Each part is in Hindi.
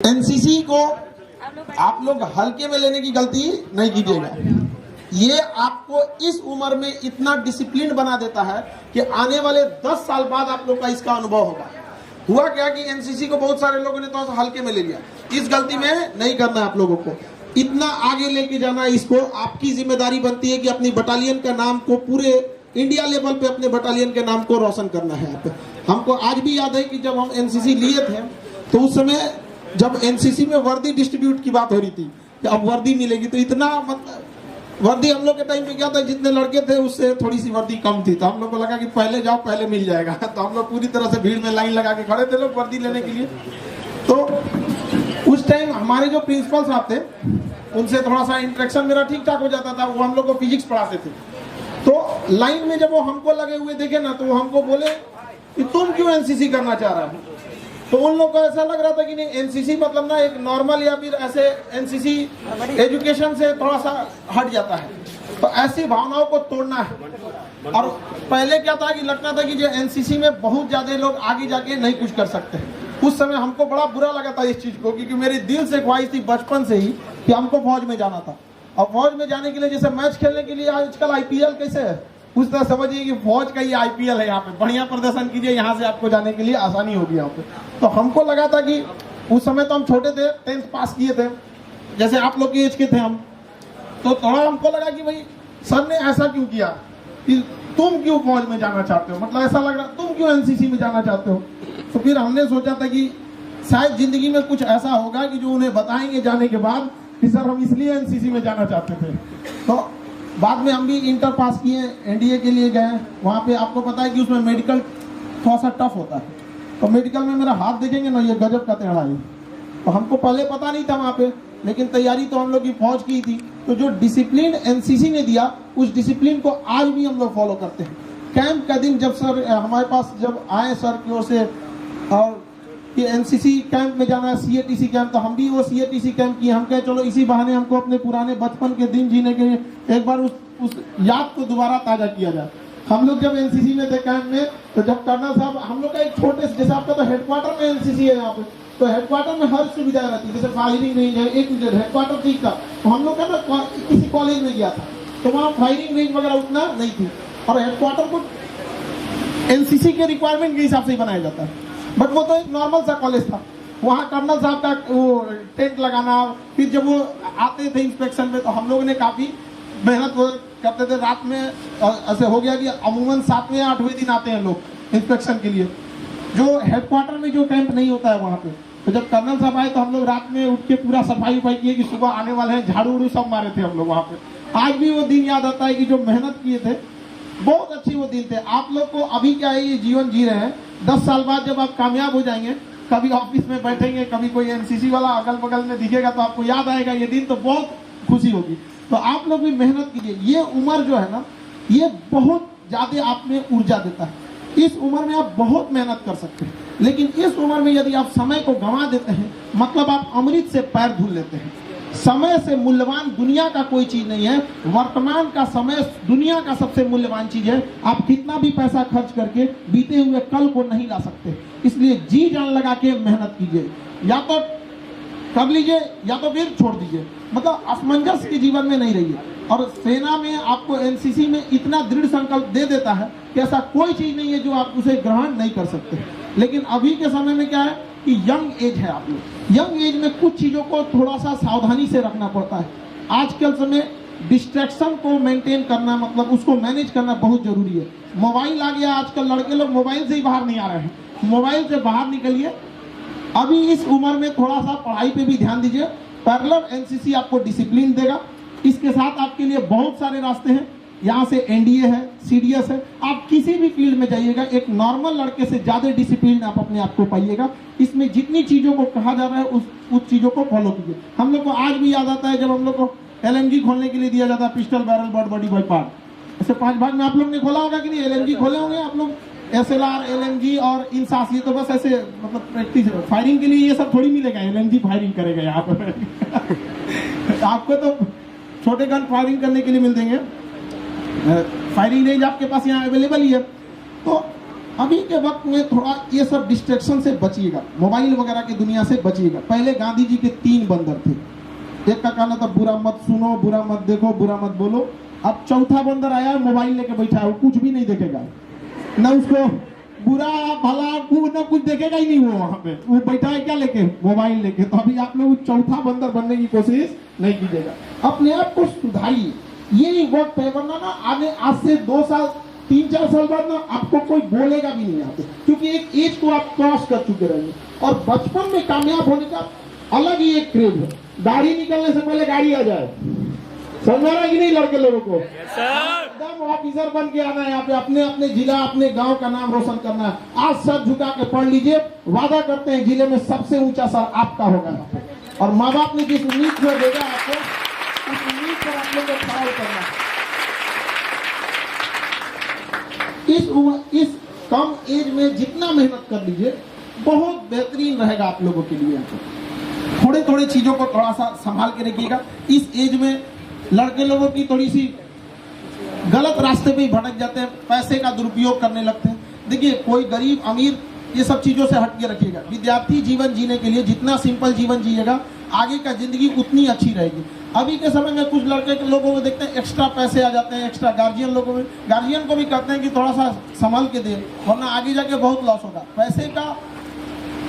एनसीसी को आप लोग हल्के में लेने की गलती नहीं कीजिएगा। ये आपको इस उम्र में इतना डिसिप्लिन बना देता है कि आने वाले 10 साल बाद आप लोग का इसका अनुभव होगा। हुआ क्या कि एनसीसी को बहुत सारे लोगों ने तो हल्के में ले लिया। इस गलती में नहीं करना है आप लोगों को, इतना आगे लेके जाना है। इसको आपकी जिम्मेदारी बनती है कि अपनी बटालियन का नाम को पूरे इंडिया लेवल पे अपने बटालियन के नाम को रोशन करना है। हमको आज भी याद है कि जब हम एनसीसी लिए थे तो उस समय जब एनसीसी में वर्दी डिस्ट्रीब्यूट की बात हो रही थी कि अब वर्दी मिलेगी, तो इतना मतलब वर्दी हम लोग के टाइम पे क्या था, जितने लड़के थे उससे थोड़ी सी वर्दी कम थी, तो हम लोग को लगा कि पहले जाओ पहले मिल जाएगा। तो हम लोग पूरी तरह से भीड़ में लाइन लगा के खड़े थे लोग वर्दी लेने के लिए। तो उस टाइम हमारे जो प्रिंसिपल साहब थे उनसे थोड़ा सा इंटरेक्शन मेरा ठीक ठाक हो जाता था। वो हम लोग को फिजिक्स पढ़ाते थे। तो लाइन में जब वो हमको लगे हुए देखे ना, तो वो हमको बोले कि तुम क्यों एनसीसी करना चाह रहा हो। तो उन लोग को ऐसा लग रहा था कि नहीं, एनसीसी मतलब ना एक नॉर्मल या फिर ऐसे एनसीसी एजुकेशन से थोड़ा सा हट जाता है, तो ऐसी भावनाओं को तोड़ना है। और पहले क्या था कि लगता था कि जो एनसीसी में बहुत ज्यादा लोग आगे जाके नहीं कुछ कर सकते। उस समय हमको बड़ा बुरा लगा था इस चीज को, क्योंकि मेरी दिल से ख्वाहिश थी बचपन से ही कि हमको फौज में जाना था। और फौज में जाने के लिए जैसे मैच खेलने के लिए आजकल आईपीएल कैसे है, उस तरह समझिए कि फौज का ये आईपीएल है। यहाँ पे बढ़िया प्रदर्शन कीजिए, यहाँ से आपको जाने के लिए आसानी होगी यहाँ पे। तो हमको लगा था कि उस समय तो हम छोटे थे, 10th पास किए थे, जैसे आप लोग की एज के थे हम। तो थोड़ा हमको लगा कि भाई सर ने ऐसा क्यों किया कि तुम क्यों फौज में जाना चाहते हो, मतलब ऐसा लग रहा तुम क्यों एनसीसी में जाना चाहते हो। तो फिर हमने सोचा था कि शायद जिंदगी में कुछ ऐसा होगा कि जो उन्हें बताएंगे जाने के बाद कि सर हम इसलिए एनसीसी में जाना चाहते थे। तो बाद में हम भी इंटर पास किए, एनडीए के लिए गए। वहाँ पे आपको पता है कि उसमें मेडिकल थोड़ा सा टफ होता है। तो मेडिकल में मेरा हाथ देखेंगे ना, ये गजब का टेढ़ा है। तो हमको पहले पता नहीं था वहाँ पे, लेकिन तैयारी तो हम लोग की फौज की थी। तो जो डिसिप्लिन एनसीसी ने दिया, उस डिसिप्लिन को आज भी हम लोग फॉलो करते हैं। कैंप का दिन जब सर हमारे पास जब आए सर की ओर से और कि एनसीसी कैंप में जाना है, सीएटीसी कैंप, तो हम भी वो सीएटीसी कैंप किए। हम कहे चलो इसी बहाने हमको अपने पुराने बचपन के दिन जीने के एक बार उस याद को दोबारा ताजा किया जाए। हम लोग जब एनसीसी में थे कैंप में, तो जब कर्नल साहब हम लोग का एक छोटे से, जैसे आपका तो हेडक्वार्टर में एनसीसी है यहाँ पे, तो हेडक्वार्टर में हर सुविधा रहती है, जैसे फायरिंग रेंज है, एक हेडक्वार्टर ठीक था। तो हम लोग का ना किसी कॉलेज में गया था, तो वहाँ फायरिंग रेंज वगैरह उतना नहीं थी, और हेडक्वार्टर को एनसीसी के रिक्वायरमेंट के हिसाब से ही बनाया जाता है। बट वो तो एक नॉर्मल सा कॉलेज था। वहाँ कर्नल साहब का वो टेंट लगाना, फिर जब वो आते थे इंस्पेक्शन में, तो हम लोगों ने काफी मेहनत करते थे। रात में ऐसे हो गया कि अमूमन 7वें या 8वें दिन आते हैं लोग इंस्पेक्शन के लिए, जो हेडक्वार्टर में जो कैंप नहीं होता है वहाँ पे। तो जब कर्नल साहब आए तो हम लोग रात में उठ के पूरा सफाई वफाई किए कि सुबह आने वाले हैं, झाड़ू उड़ू सब मारे थे हम लोग वहाँ पे। आज भी वो दिन याद आता है कि जो मेहनत किए थे, बहुत अच्छी वो दिन थे। आप लोग को अभी क्या है, ये जीवन जी रहे हैं, 10 साल बाद जब आप कामयाब हो जाएंगे, कभी ऑफिस में बैठेंगे, कभी कोई एनसीसी वाला अगल बगल में दिखेगा, तो आपको याद आएगा ये दिन, तो बहुत खुशी होगी। तो आप लोग भी मेहनत कीजिए। ये उम्र जो है ना, ये बहुत ज्यादा आप में ऊर्जा देता है। इस उम्र में आप बहुत मेहनत कर सकते हैं, लेकिन इस उम्र में यदि आप समय को गंवा देते हैं, मतलब आप अमृत से पैर धुल लेते हैं। समय से मूल्यवान दुनिया का कोई चीज नहीं है। वर्तमान का समय दुनिया का सबसे मूल्यवान चीज है। आप कितना भी पैसा खर्च करके बीते हुए कल को नहीं ला सकते। इसलिए जी जान लगा के मेहनत कीजिए, या तो कर लीजिए या तो फिर छोड़ दीजिए, मतलब असमंजस के जीवन में नहीं रहिए। और सेना में आपको एनसीसी में इतना दृढ़ संकल्प दे देता है कि ऐसा कोई चीज नहीं है जो आप उसे ग्रहण नहीं कर सकते। लेकिन अभी के समय में क्या है कि यंग एज है, आप लोग यंग एज में कुछ चीजों को थोड़ा सा सावधानी से रखना पड़ता है। आजकल समय डिस्ट्रैक्शन को मेंटेन करना, मतलब उसको मैनेज करना बहुत जरूरी है। मोबाइल आ गया, आजकल लड़के लोग मोबाइल से ही बाहर नहीं आ रहे हैं। मोबाइल से बाहर निकलिए। अभी इस उम्र में थोड़ा सा पढ़ाई पे भी ध्यान दीजिए। पैरेलल एनसीसी आपको डिसिप्लिन देगा। इसके साथ आपके लिए बहुत सारे रास्ते हैं। यहाँ से एनडीए है, सीडीएस है, आप किसी भी फील्ड में जाइएगा, एक नॉर्मल लड़के से ज्यादा डिसिप्लिन आप अपने आप को पाइएगा। इसमें जितनी चीजों को कहा जा रहा है उस चीजों को फॉलो कीजिए। हम लोग को आज भी याद आता है जब हम लोग को एलएमजी खोलने के लिए दिया जाता है, pistol barrel bod body by part. ऐसे 5 भाग में आप लोग ने खोला होगा कि नहीं, एलएमजी खोले होंगे आप लोग। एसएलआर, एलएमजी और इंसास, ये तो बस ऐसे मतलब प्रैक्टिस है। फायरिंग के लिए ये सब थोड़ी मिलेगा, एलएमजी फायरिंग करेगा यहाँ पर। आपको तो छोटे गन फायरिंग करने के लिए मिल देंगे। फायरिंग रेंज आपके पास यहाँ अवेलेबल ही है। तो अभी के वक्त में थोड़ा ये सब डिस्ट्रैक्शन से बचिएगा, मोबाइल वगैरह की दुनिया से बचिएगा। पहले गांधी जी के 3 बंदर थे, एक का कहना था बुरा मत सुनो, बुरा मत देखो, बुरा मत बोलो। अब चौथा बंदर आया है, मोबाइल लेके बैठा है, वो कुछ भी नहीं देखेगा, ना उसको बुरा भला कुछ देखेगा ही नहीं। वो वहां पे वो बैठा है क्या लेके, मोबाइल लेके। तो अभी आप लोग चौथा बंदर बनने की कोशिश नहीं कीजिएगा, अपने आप को सुधारिए। ये वक्त है, वरना ना आगे आज से 2 साल 3-4 साल बाद ना आपको कोई बोलेगा भी नहीं आते, क्योंकि एक एज को आप क्रॉस कर चुके रहेंगे। और बचपन में कामयाब होने का अलग ही एक क्रेज है। दाढ़ी निकलने से पहले गाड़ी आ जाए, समझ रहा है कि नहीं लड़के लोगों को? एकदम ऑफिसर बन के आना है यहाँ पे, अपने अपने जिला अपने गांव का नाम रोशन करना है। आज सर झुका के पढ़ लीजिए, वादा करते हैं जिले में सबसे ऊंचा सर आपका होगा यहाँ पे। और माँ बाप ने जिस उम्मीद को देगा आपको, उस उम्मीद पर आप लोगों को खड़ा करना है। इस कम एज में जितना मेहनत कर लीजिए बहुत बेहतरीन रहेगा आप लोगों के लिए। थोड़े थोड़े चीजों को थोड़ा सा संभाल के रखिएगा। इस एज में लड़के लोगों की थोड़ी सी गलत रास्ते पे ही भटक जाते हैं, पैसे का दुरुपयोग करने लगते हैं। देखिए, कोई गरीब अमीर ये सब चीजों से हट के रखिएगा। विद्यार्थी जीवन जीने के लिए जितना सिंपल जीवन जिएगा, आगे का जिंदगी उतनी अच्छी रहेगी। अभी के समय में कुछ लड़के के लोगों को देखते हैं एक्स्ट्रा पैसे आ जाते हैं, एक्स्ट्रा गार्जियन लोगों में, गार्जियन को भी कहते हैं कि थोड़ा सा संभल के दे, वरना आगे जाके बहुत लॉस होगा। पैसे का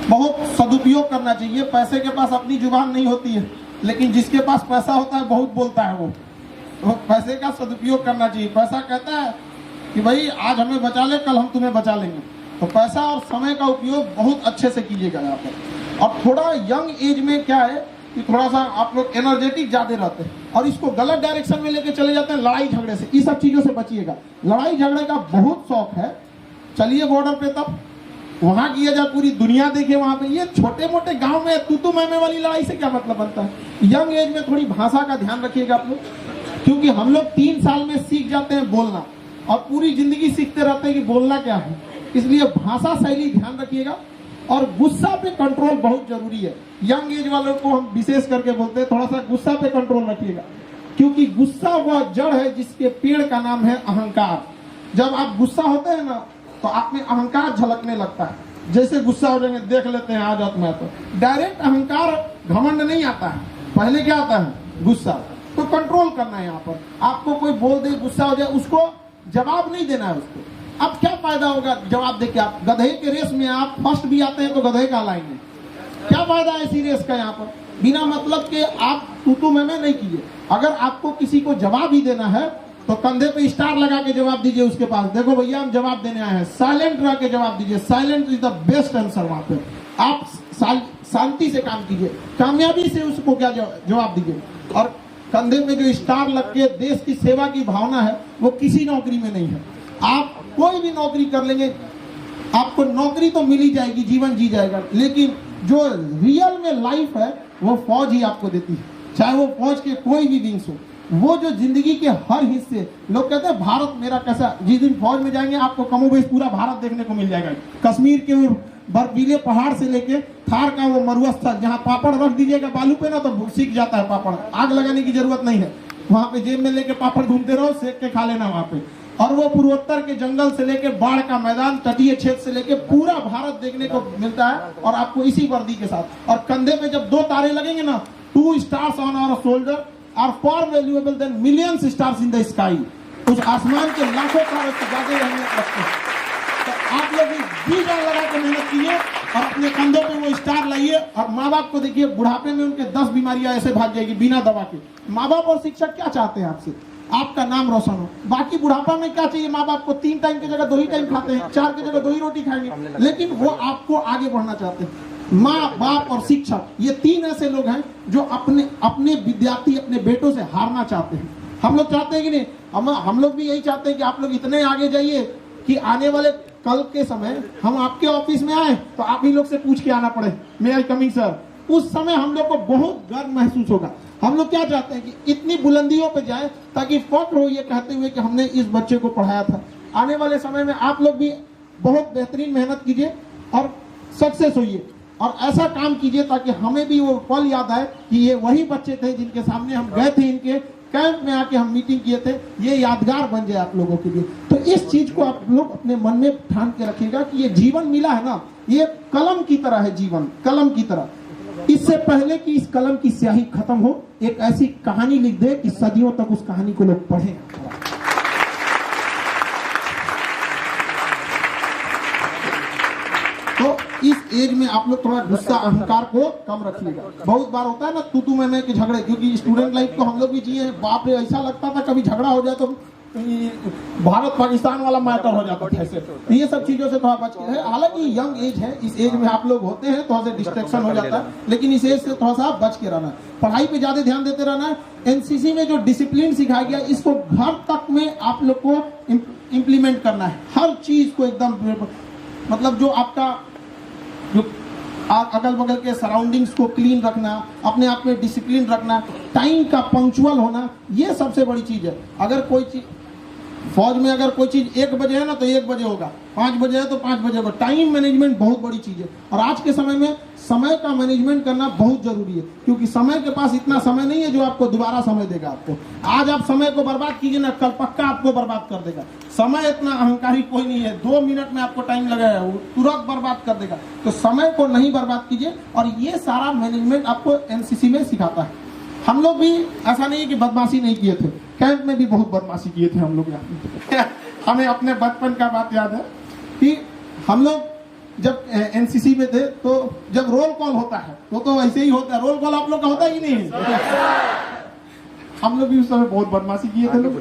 बहुत सदुपयोग करना चाहिए। पैसे के पास अपनी जुबान नहीं होती है, लेकिन जिसके पास पैसा होता है बहुत बोलता है वो। तो पैसे का सदुपयोग करना चाहिए। पैसा कहता है कि भाई आज हमें बचा ले, कल हम तुम्हें बचा लेंगे। तो पैसा और समय का उपयोग बहुत अच्छे से कीजिएगा यहाँ पर। और थोड़ा यंग एज में क्या है कि थोड़ा सा आप लोग एनर्जेटिक ज्यादा रहते हैं और इसको गलत डायरेक्शन में लेके चले जाते हैं, लड़ाई झगड़े से। इस सब चीजों से बचिएगा। लड़ाई झगड़े का बहुत शौक है, चलिए बॉर्डर पे, तब वहां किया जाए, पूरी दुनिया देखे वहां पे। ये छोटे मोटे गांव में तू मैं वाली लड़ाई से क्या मतलब बनता है? यंग एज में थोड़ी भाषा का ध्यान रखिएगा आप लोग, क्योंकि हम लोग 3 साल में सीख जाते हैं बोलना और पूरी जिंदगी सीखते रहते हैं कि बोलना क्या है। इसलिए भाषा शैली ध्यान रखिएगा। और गुस्सा पे कंट्रोल बहुत जरूरी है। यंग एज वालों को हम विशेष करके बोलते हैं, थोड़ा सा गुस्सा पे कंट्रोल रखिएगा, क्योंकि गुस्सा वह जड़ है जिसके पेड़ का नाम है अहंकार। जब आप गुस्सा होते हैं ना, तो आप में अहंकार झलकने लगता है। जैसे गुस्सा हो जाएंगे, देख लेते हैं आज मैं तो डायरेक्ट अहंकार घमंड नहीं आता है, पहले क्या आता है? गुस्सा। तो कंट्रोल करना है यहाँ पर। आपको कोई बोल दे, गुस्सा हो जाए, उसको जवाब नहीं देना है उसको। अब क्या फायदा होगा जवाब देके? आप गधे के रेस में आप फर्स्ट भी आते हैं तो गधे का लाएंगे, क्या फायदा है ऐसी रेस का? यहाँ पर बिना मतलब के आप तू मैं नहीं कीजिए। अगर आपको किसी को जवाब ही देना है तो कंधे पे स्टार लगा के जवाब दीजिए उसके पास, देखो भैया हम जवाब देने आए हैं। साइलेंट रह के जवाब दीजिए, silent is the best answer. वहां पे आप शांति से काम कीजिए, कामयाबी से उसको क्या जवाब दीजिए। और कंधे में जो स्टार लग के देश की सेवा की भावना है, वो किसी नौकरी में नहीं है। आप कोई भी नौकरी कर लेंगे, आपको नौकरी तो मिल ही जाएगी, जीवन जी जाएगा, लेकिन जो रियल में लाइफ है वो फौज ही आपको देती है। चाहे वो फौज के कोई भी विंग्स हो, वो जो जिंदगी के हर हिस्से, लोग कहते हैं भारत मेरा कैसा, जिस दिन फौज में जाएंगे आपको कमोबेश पूरा भारत देखने को मिल जाएगा। कश्मीर के वो बर्फीले पहाड़ से लेके थार का वो मरुस्थल, जहाँ पापड़ रख दीजिएगा बालू पे ना तो सीख जाता है पापड़, आग लगाने की जरूरत नहीं है। वहां पे जेब में लेके पापड़ घूमते रहो, सेक के खा लेना वहां पे। और वो पूर्वोत्तर के जंगल से लेके बाढ़ का मैदान, तटीय क्षेत्र से लेके पूरा भारत देखने को मिलता है, और आपको इसी वर्दी के साथ। और कंधे पे जब 2 तारे लगेंगे ना, 2 stars on our shoulder are far valuable than millions stars in the sky. उस आसमान के लाखों तारे से ज्यादा अहमियत रखते हैं। तो आप लोग जी जान लगा के मेहनत कीजिए और अपने कंधों पे वो स्टार लाइए। और माँ बाप को देखिए, बुढ़ापे में उनके 10 बीमारियां ऐसे भाग जाएगी बिना दवा के। माँ बाप और शिक्षक क्या चाहते हैं आपसे? आपका नाम रोशन हो। बाकी बुढ़ापा में क्या चाहिए? माँ बाप को 3 टाइम की जगह 2 ही टाइम खाते हैं, 4 की जगह 2 ही रोटी खाएंगे, लेकिन वो आपको आगे बढ़ना चाहते हैं। माँ बाप और शिक्षक, ये 3 ऐसे लोग हैं जो अपने विद्यार्थी, अपने बेटों से हारना चाहते हैं। हम लोग चाहते हैं कि नहीं? हम लोग भी यही चाहते हैं कि आप लोग इतने आगे जाइए कि आने वाले कल के समय हम आपके ऑफिस में आए तो आप ही लोग से पूछ के आना पड़े, मे आई कमिंग सर। उस समय हम लोग को बहुत गर्व महसूस होगा। हम लोग क्या चाहते हैं कि इतनी बुलंदियों पे जाए ताकि फख्र हो ये कहते हुए कि हमने इस बच्चे को पढ़ाया था। आने वाले समय में आप लोग भी बहुत बेहतरीन मेहनत कीजिए और सक्सेस होइए, और ऐसा काम कीजिए ताकि हमें भी वो पल याद आए कि ये वही बच्चे थे जिनके सामने हम गए थे इनके कैंप में आके हम मीटिंग किए थे, ये यादगार बन जाए आप लोगों के लिए। तो इस चीज को आप लोग अपने मन में ठान के रखिएगा कि ये जीवन मिला है ना, ये कलम की तरह है, जीवन कलम की तरह। इससे पहले कि इस कलम की स्याही खत्म हो, एक ऐसी कहानी लिख दे कि सदियों तक उस कहानी को लोग पढ़ें। तो इस एज में आप लोग थोड़ा गुस्सा अहंकार को कम रखिएगा। बहुत बार होता है ना तू मैं के झगड़े, क्योंकि स्टूडेंट लाइफ को हम लोग भी जिए, बाप रे ऐसा लगता था कभी झगड़ा हो जाए तो भारत पाकिस्तान वाला मैटर हो जाता था ऐसे। तो ये सब चीजों से थोड़ा बच के है। हालांकि यंग एज है, इस एज में आप लोग होते हैं थोड़ा सा डिस्ट्रैक्शन हो जाता है, लेकिन इस एज से थोड़ा सा बच के रहना है। पढ़ाई पे ज्यादा ध्यान देते रहना है। एनसीसी में जो डिसिप्लिन सिखाया गया, इसको घर तक में आप लोग को इम्प्लीमेंट करना है। हर चीज को एकदम, मतलब जो आपका जो अगल बगल के सराउंडिंग्स को क्लीन रखना, अपने आप में डिसिप्लिन रखना, टाइम का पंक्चुअल होना, ये सबसे बड़ी चीज है। अगर कोई चीज फौज में अगर कोई चीज 1 बजे है ना तो 1 बजे होगा, 5 बजे है तो 5 बजे होगा। टाइम मैनेजमेंट बहुत बड़ी चीज है, और आज के समय में समय का मैनेजमेंट करना बहुत जरूरी है, क्योंकि समय के पास इतना समय नहीं है जो आपको दोबारा समय देगा। आपको आज आप समय को बर्बाद कीजिए ना, कल पक्का आपको बर्बाद कर देगा। समय इतना अहंकारी कोई नहीं है, 2 मिनट में आपको टाइम लगाया वो तुरंत बर्बाद कर देगा। तो समय को नहीं बर्बाद कीजिए, और ये सारा मैनेजमेंट आपको एनसीसी में सिखाता है। हम लोग भी ऐसा नहीं है कि बदमाशी नहीं किए थे, कैंप में भी बहुत बदमाशी किए थे हम लोग यहाँ। हमें अपने बचपन का बात याद है कि हम लोग जब एनसीसी में थे, तो जब रोल कॉल होता है तो ऐसे ही होता है। रोल कॉल आप लोग का होता है कि नहीं? हम लोग भी उस समय बहुत बदमाशी किए थे लोग।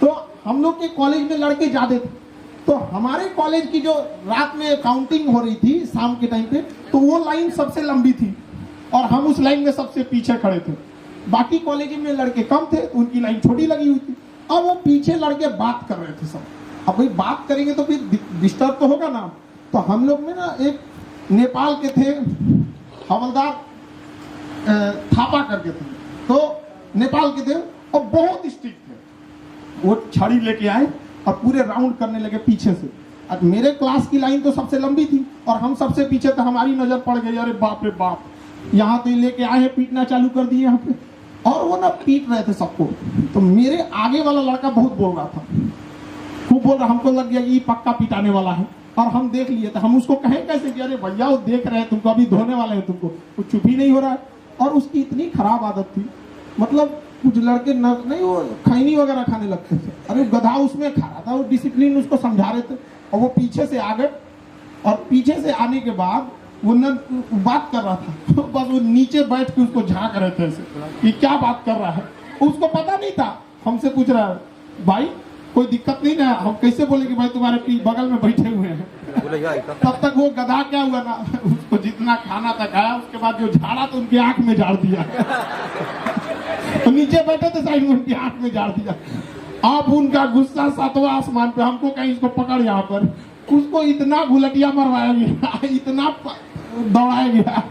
तो हम लोग के कॉलेज में लड़के ज्यादा थे, तो हमारे कॉलेज की जो रात में काउंटिंग हो रही थी शाम के टाइम पे, तो वो लाइन सबसे लंबी थी और हम उस लाइन में सबसे पीछे खड़े थे। बाकी कॉलेज में लड़के कम थे तो उनकी लाइन छोटी लगी हुई थी, और वो पीछे लड़के बात कर रहे थे सब। अब भाई बात करेंगे तो फिर डिस्टर्ब तो होगा ना। तो हम लोग में ना एक नेपाल के थे हवलदार थापा करके थे, तो नेपाल के थे और बहुत स्ट्रिक्ट थे। वो छड़ी लेके आए और पूरे राउंड करने लगे पीछे से। अब मेरे क्लास की लाइन तो सबसे लंबी थी और हम सबसे पीछे थे। हमारी नजर पड़ गई, अरे बाप रे बाप, यहाँ तो लेके आए हैं, पीटना चालू कर दिए यहाँ पे। और वो ना पीट रहे थे सबको। तो मेरे आगे वाला लड़का बहुत बोल रहा था, खूब बोल रहा। हमको लग गया ये पक्का पिटाने वाला है, और हम देख लिए थे। हम उसको कहें कैसे कि अरे भैया वो देख रहे हैं तुमको, अभी धोने वाले हैं तुमको। वो चुप ही नहीं हो रहा है। और उसकी इतनी खराब आदत थी, मतलब कुछ लड़के नहीं वो खैनी वगैरह खाने लगते थे। अरे गधा उसमें खा रहा था, वो डिसिप्लिन उसको समझा रहे थे, और वो पीछे से आ गए। और पीछे से आने के बाद वो न बात कर रहा था, बस वो नीचे बैठ के उसको झांक रहे थे ऐसे कि क्या बात कर रहा है। उसको पता नहीं था। हमसे पूछ रहा है, भाई कोई दिक्कत नहीं ना? हम कैसे बोले कि भाई तुम्हारे बगल में बैठे हुए हैं। तब तक वो गधा क्या हुआ ना, उसको जितना खाना था खाया, उसके बाद जो झाड़ा तो उनकी आंख में झाड़ दिया। तो नीचे बैठे थे साइड में, उनकी आंख में झाड़ दिया। अब उनका गुस्सा 7वां आसमान पे। हमको कहीं इसको पकड़, यहाँ पर उसको इतना घुलटिया मरवाया गया, इतना दौड़ाया गया।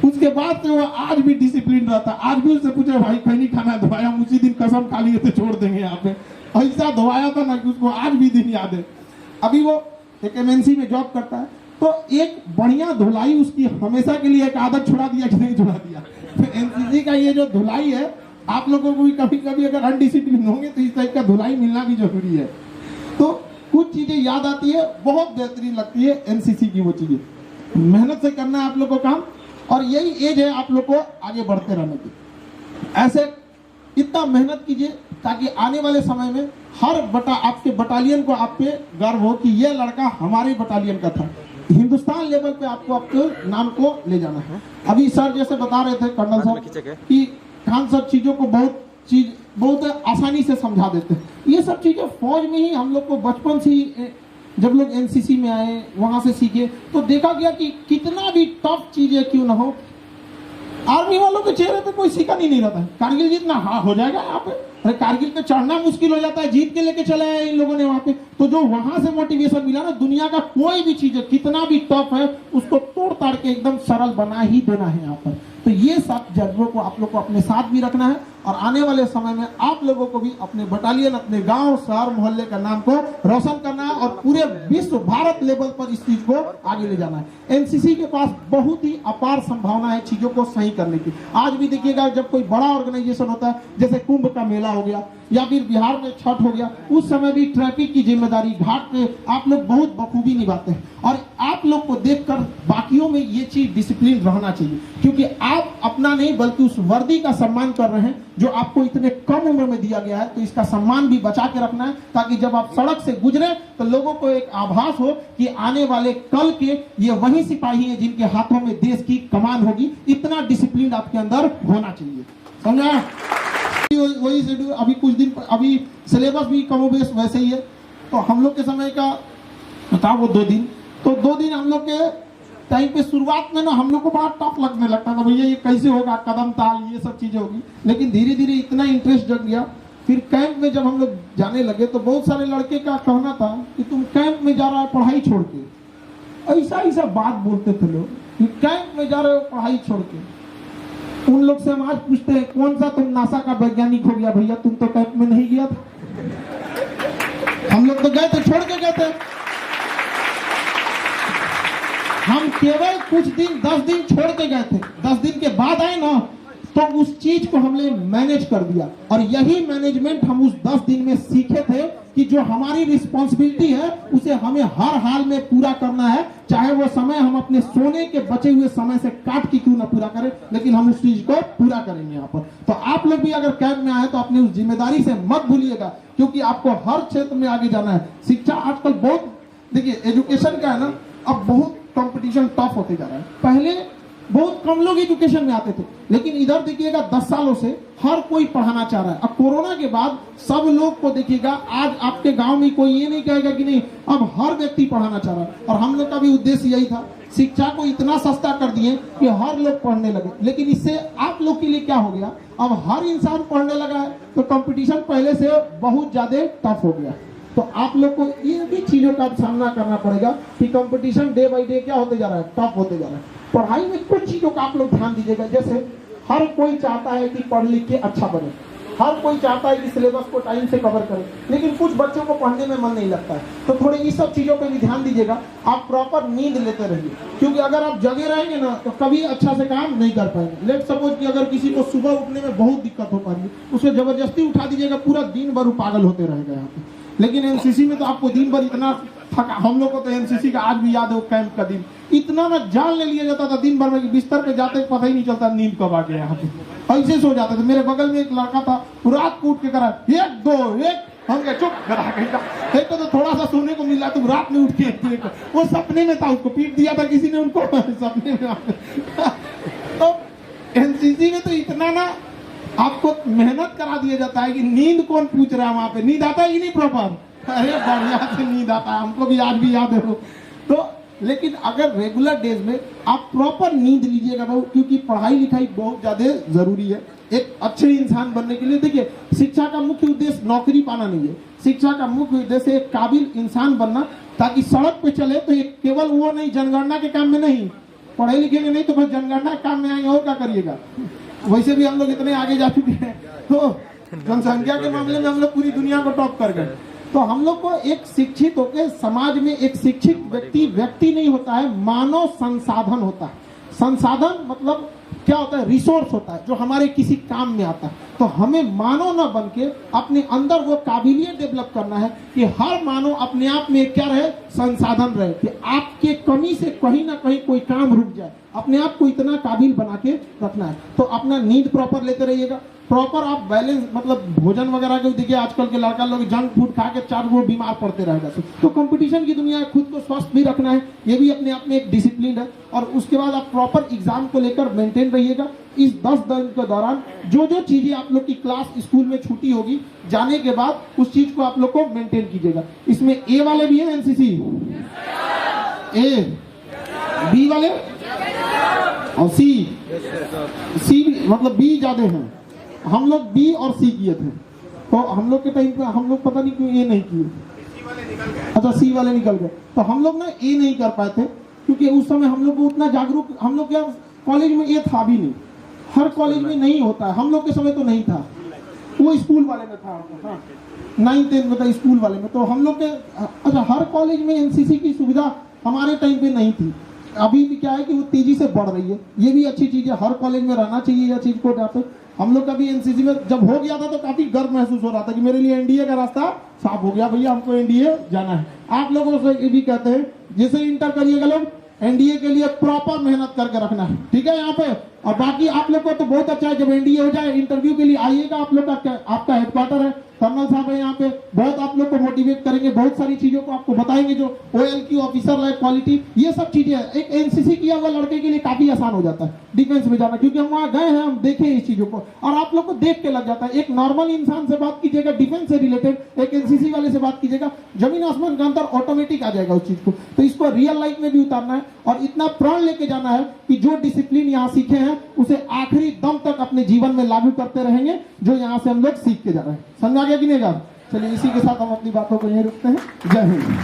उसके बाद से वो आज भी डिसिप्लिन रहता। आज भी उससे पूछे भाई खैनी खाना धोया, हम उसी दिन कसम खा लिए थे छोड़ देंगे यहाँ पे। ऐसा धोया था ना कि उसको आज भी दिन याद है। अभी वो एक एमएनसी में जॉब करता है, तो एक बढ़िया धुलाई उसकी हमेशा के लिए एक आदत छुड़ा दिया कि नहीं छुड़ा दिया। तो एनसीसी का ये जो धुलाई है, आप लोगों को भी कभी कभी अगर अनडिसिप्लिन होंगे तो इस टाइप का धुलाई मिलना भी जरूरी है। तो कुछ चीजें याद आती है, बहुत बेहतरीन लगती है एनसीसी की वो चीजें। मेहनत से करना है आप लोग को काम, और यही एज है आप लोग को आगे बढ़ते रहने की। ऐसे इतना मेहनत कीजिए ताकि आने वाले समय में हर आपके बटालियन को आप पे गर्व हो कि ये लड़का हमारे बटालियन का था। हिंदुस्तान लेवल पे आपको आपके नाम को ले जाना है। अभी सर जैसे बता रहे थे कर्नल साहब कि खान सर चीजों को बहुत आसानी से समझा देते हैं। ये सब चीजें फौज में ही हम लोग को बचपन से ही, जब लोग एनसीसी में आए वहां से सीखे, तो देखा गया कि कितना भी टफ चीजें क्यों ना हो, आर्मी वालों के चेहरे पे कोई शिकन ही नहीं रहता है। कारगिल जीतना हाँ हो जाएगा यहाँ पे, अरे कारगिल पे चढ़ना मुश्किल हो जाता है, जीत के लेके चले आए इन लोगों ने वहां पे। तो जो वहां से मोटिवेशन मिला ना, दुनिया का कोई भी चीज है कितना भी टफ है, उसको तोड़ ताड़ के एकदम सरल बना ही देना है यहाँ पर। तो ये सब जज्बों को आप लोग को अपने साथ भी रखना है, और आने वाले समय में आप लोगों को भी अपने बटालियन, अपने गांव, शहर, मोहल्ले का नाम को रोशन करना है, और पूरे विश्व, भारत लेवल पर इस चीज को आगे ले जाना है। एनसीसी के पास बहुत ही अपार संभावना है चीजों को सही करने की। थी। आज भी देखिएगा जब कोई बड़ा ऑर्गेनाइजेशन होता है, जैसे कुंभ का मेला हो गया या फिर बिहार में छठ हो गया, उस समय भी ट्रैफिक की जिम्मेदारी घाट पे आप लोग बहुत बखूबी निभाते हैं। और आप लोग को देखकर बाकियों में ये चीज डिसिप्लिन रहना चाहिए, क्योंकि आप अपना नहीं बल्कि उस वर्दी का सम्मान कर रहे हैं जो आपको इतने कम उम्र में दिया गया है। तो इसका सम्मान भी बचा के रखना है, ताकि जब आप सड़क से गुजरे तो लोगों को एक आभास हो कि आने वाले कल के ये वही सिपाही हैं जिनके हाथों में देश की कमान होगी। इतना डिसिप्लिन आपके अंदर होना चाहिए, समझा? वही शेड्यूल अभी कुछ दिन अभी सिलेबस भी कमोबेश वैसे ही है। तो हम लोग के समय का था वो 2 दिन, तो 2 दिन हम लोग के टाइम पे शुरुआत में ना हम लोग को बड़ा टफ लगने लगता था, भैया ये कैसे होगा, कदम ताल ये सब चीजें होगी। लेकिन धीरे धीरे इतना इंटरेस्ट जग गया। फिर कैंप में जब हम लोग जाने लगे तो बहुत सारे लड़के का कहना था कि तुम कैंप में जा रहा है पढ़ाई छोड़ के। ऐसा ऐसा बात बोलते थे लोग कि कैंप में जा रहे हो पढ़ाई छोड़ के। उन लोग से हम आज पूछते हैं कौन सा तुम नासा का वैज्ञानिक हो गया भैया, तुम तो कैंप में नहीं गया था। हम लोग तो गए थे, छोड़ के गए थे। हम केवल कुछ दिन 10 दिन छोड़ के गए थे, 10 दिन के बाद आए ना तो उस चीज को हमने मैनेज कर दिया। और यही मैनेजमेंट हम उस 10 दिन में सीखे थे कि जो हमारी रिस्पॉन्सिबिलिटी है उसे हमें हर हाल में पूरा करना है, चाहे वो समय हम अपने सोने के बचे हुए समय से काट के क्यों ना पूरा करें, लेकिन हम उस चीज को पूरा करेंगे यहाँ पर। तो आप लोग भी अगर कैंप में आए तो अपनी उस जिम्मेदारी से मत भूलिएगा, क्योंकि आपको हर क्षेत्र में आगे जाना है। शिक्षा आजकल बहुत, देखिए एजुकेशन का है ना, अब बहुत कंपटीशन टफ होते जा रहा है। पहले बहुत कम लोग एजुकेशन में आते थे, लेकिन इधर देखिएगा 10 सालों से हर कोई पढ़ाना चाह रहा है। अब कोरोना के बाद सब लोग को देखिएगा, आज आपके गांव में कोई ये नहीं कहेगा कि नहीं, अब हर व्यक्ति पढ़ाना चाह रहा है। और हम लोग का भी उद्देश्य यही था, शिक्षा को इतना सस्ता कर दिए कि हर लोग पढ़ने लगे। लेकिन इससे आप लोग के लिए क्या हो गया, अब हर इंसान पढ़ने लगा है, तो कंपटीशन पहले से बहुत ज्यादा टफ हो गया। तो आप लोग को इन भी चीजों का सामना करना पड़ेगा कि कंपटीशन डे बाई डे क्या होते जा रहा है, टफ होते जा रहा है। पढ़ाई में कुछ चीजों का आप लोग ध्यान दीजिएगा, जैसे हर कोई चाहता है कि पढ़ लिख के अच्छा बने, हर कोई चाहता है कि सिलेबस को टाइम से कवर करे, लेकिन कुछ बच्चों को पढ़ने में मन नहीं लगता है। तो थोड़े इस सब चीजों पे भी ध्यान दीजिएगा। आप प्रॉपर नींद लेते रहिए, क्योंकि अगर आप जगे रहेंगे ना तो कभी अच्छा से काम नहीं कर पाएंगे। लेट सपोज कि अगर किसी को सुबह उठने में बहुत दिक्कत हो पा रही है, उसे जबरदस्ती उठा दीजिएगा, पूरा दिन भर पागल होते रहेगा यहाँ पे। लेकिन एनसीसी में तो आपको दिन भर इतना थका, हम लोग को तो एनसीसी का आज भी याद है, वो कैंप का दिन इतना ना जान ले लिया जाता था दिन भर में कि बिस्तर पे जाते पता ही नहीं चलता नींद कब आ गया यहाँ पे, ऐसे सो जाते थे। मेरे बगल में एक लड़का था, रात को उठ के करा 1 2 1, हम कहे चुप करा कहेगा, एक तो थोड़ा सा सोने को मिला, तुम रात में उठ के वो सपने में था, उसको पीट दिया था किसी ने उनको सपने में। तो एनसीसी में तो इतना ना आपको मेहनत करा दिया जाता है कि नींद कौन पूछ रहा है वहां पे, नींद आता है कि नहीं प्रॉपर? अरे बढ़िया से नींद आता है, हमको भी आज भी याद है वो। तो लेकिन अगर रेगुलर डेज में आप प्रॉपर नींद लीजिएगा भाई, क्योंकि पढ़ाई लिखाई बहुत ज्यादा जरूरी है एक अच्छे इंसान बनने के लिए। देखिए शिक्षा का मुख्य उद्देश्य नौकरी पाना नहीं है, शिक्षा का मुख्य उद्देश्य एक काबिल इंसान बनना, ताकि सड़क पे चले तो एक केवल वो नहीं, जनगणना के काम में नहीं, पढ़े लिखेंगे नहीं तो बस जनगणना के काम में आएंगे और क्या करिएगा। वैसे भी हम लोग इतने आगे जा चुके हैं, तो जनसंख्या के मामले में हम लोग पूरी दुनिया को टॉप कर गए। तो हम लोग को एक शिक्षित होकर समाज में एक शिक्षित व्यक्ति नहीं होता है, मानव संसाधन होता है। संसाधन मतलब क्या होता है, रिसोर्स होता है जो हमारे किसी काम में आता है। तो हमें मानव न बन के अपने अंदर वो काबिलियत डेवलप करना है कि हर मानव अपने आप में क्या रहे, संसाधन रहे, कि आपके कमी से कहीं ना कहीं कोई काम रुक जाए, अपने आप को इतना काबिल बना के रखना है। तो अपना नींद प्रॉपर लेते रहिएगा, प्रॉपर आप बैलेंस मतलब भोजन वगैरह के देखिए आजकल के लड़का लोग जंक फूड खा के 4 वो बीमार पड़ते रह जाते। तो कंपटीशन की दुनिया है, खुद को स्वस्थ भी रखना है, ये भी अपने आप में एक डिसिप्लिन है। और उसके बाद आप प्रॉपर एग्जाम को लेकर मेंटेन रहिएगा। इस 10 दिन के दौरान जो जो चीजें आप लोग की क्लास स्कूल में छुट्टी होगी, जाने के बाद उस चीज को आप लोग को मेंटेन कीजिएगा। इसमें ए वाले भी है एनसीसी, ए बी वाले और सी मतलब बी ज्यादा है। हम लोग बी और सी किए थे, तो हम लोग के टाइम पे हम लोग पता नहीं क्यों ए नहीं किए, अच्छा सी वाले निकल गए। तो हम लोग ना ए नहीं कर पाए थे, क्योंकि उस समय हम लोग को उतना जागरूक, हम लोग क्या कॉलेज में ये था भी नहीं, हर कॉलेज में नहीं होता है, हम लोग के समय तो नहीं था, वो स्कूल वाले में था, 9th 10th में था स्कूल वाले में। तो हम लोग के अच्छा हर कॉलेज में एनसीसी की सुविधा हमारे टाइम पे नहीं थी। अभी भी क्या है कि वो तेजी से बढ़ रही है, ये भी अच्छी चीज है, हर कॉलेज में रहना चाहिए यह चीज को। जाते हम लोग का भी एनसीसी में जब हो गया था तो काफी गर्व महसूस हो रहा था कि मेरे लिए एनडीए का रास्ता साफ हो गया, भैया हमको एनडीए जाना है। आप लोगों से ये भी कहते हैं जैसे इंटर करिएगा लोग, एनडीए के लिए प्रॉपर मेहनत करके रखना है, ठीक है यहाँ पे। और बाकी आप लोग को तो बहुत अच्छा है, जब एनडीए हो जाए इंटरव्यू के लिए आइएगा, आप लोग का आपका हेडक्वार्टर है, कर्नल साहब है यहाँ पे, बहुत आप लोग को मोटिवेट करेंगे, बहुत सारी चीजों को आपको बताएंगे, जो ओएल की ऑफिसर लाइक क्वालिटी, ये सब चीजें एक एनसीसी किया हुआ लड़के के लिए काफी आसान हो जाता है डिफेंस में जाना, क्योंकि हम वहां गए हैं, हम देखे इस चीजों को, और आप लोग को देख के लग जाता है। एक नॉर्मल इंसान से बात कीजिएगा डिफेंस से रिलेटेड, एक एनसीसी वाले से बात कीजिएगा, जमीन आसमान का अंतर ऑटोमेटिक आ जाएगा उस चीज को। तो इसको रियल लाइफ में भी उतारना है और इतना प्रण लेके जाना है कि जो डिसिप्लिन यहाँ सीखे हैं उसे आखिरी दम तक अपने जीवन में लागू करते रहेंगे, जो यहाँ से हम लोग सीख के जा रहे हैं। समझ आ गया कि नहीं? चलिए इसी के साथ हम अपनी बातों को यहीं रुकते हैं। जय हिंद।